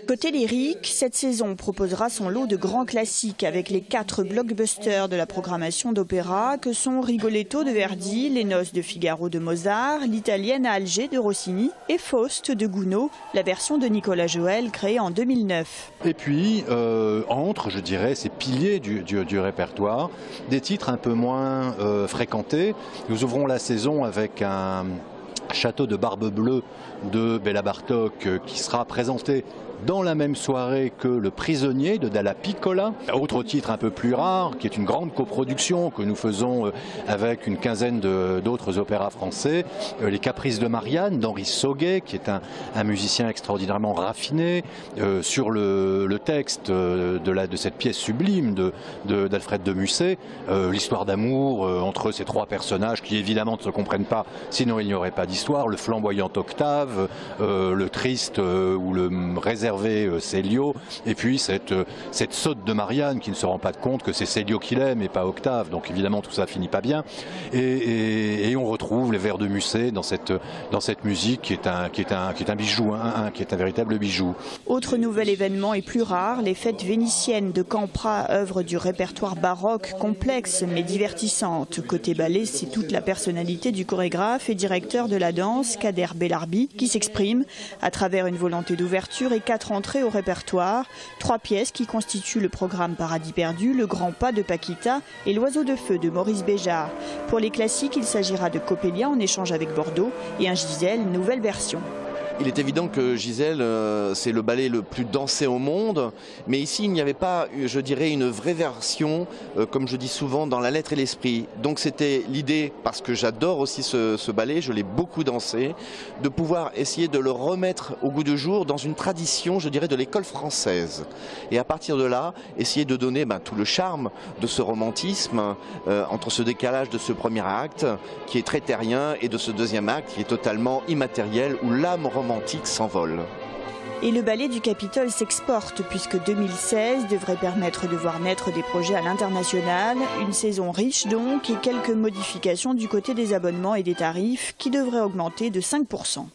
Côté lyrique, cette saison proposera son lot de grands classiques avec les 4 blockbusters de la programmation d'opéra que sont Rigoletto de Verdi, Les Noces de Figaro de Mozart, L'Italienne à Alger de Rossini et Faust de Gounod, la version de Nicolas Joël créée en 2009. Et puis, entre, je dirais, ces piliers du répertoire, des titres un peu moins fréquentés. Nous ouvrons la saison avec un Château de Barbe Bleue de Béla Bartók qui sera présenté dans la même soirée que Le Prisonnier de Dalla Piccola. Autre titre un peu plus rare, qui est une grande coproduction que nous faisons avec une quinzaine d'autres opéras français, Les Caprices de Marianne d'Henri Sauguet, qui est un musicien extraordinairement raffiné, sur le texte de cette pièce sublime d'Alfred de Musset, l'histoire d'amour entre ces 3 personnages qui évidemment ne se comprennent pas, sinon il n'y aurait pas d'histoire, le flamboyant Octave, le triste ou le réservé Célio, et puis cette sotte de Marianne qui ne se rend pas compte que c'est Célio qui l'aime et pas Octave, donc évidemment tout ça finit pas bien, et on retrouve les vers de Musset dans cette musique qui est un bijou, qui est un véritable bijou. Autre nouvel événement et plus rare, les fêtes vénitiennes de Campra, œuvre du répertoire baroque complexe mais divertissante. Côté ballet, c'est toute la personnalité du chorégraphe et directeur de la danse, Kader Bellarbi, qui s'exprime à travers une volonté d'ouverture et 4 entrées au répertoire, 3 pièces qui constituent le programme Paradis perdu, Le Grand Pas de Paquita et L'Oiseau de Feu de Maurice Béjart. Pour les classiques, il s'agira de Coppelia en échange avec Bordeaux et un Gisèle, nouvelle version. Il est évident que Gisèle, c'est le ballet le plus dansé au monde, mais ici il n'y avait pas, je dirais, une vraie version, comme je dis souvent, dans la lettre et l'esprit. Donc c'était l'idée, parce que j'adore aussi ce ballet, je l'ai beaucoup dansé, de pouvoir essayer de le remettre au goût du jour dans une tradition, je dirais, de l'école française. Et à partir de là, essayer de donner tout le charme de ce romantisme, entre ce décalage de ce premier acte, qui est très terrien, et de ce deuxième acte, qui est totalement immatériel, où l'âme romantique s'envole. Et le ballet du Capitole s'exporte puisque 2016 devrait permettre de voir naître des projets à l'international. Une saison riche donc et quelques modifications du côté des abonnements et des tarifs qui devraient augmenter de 5%.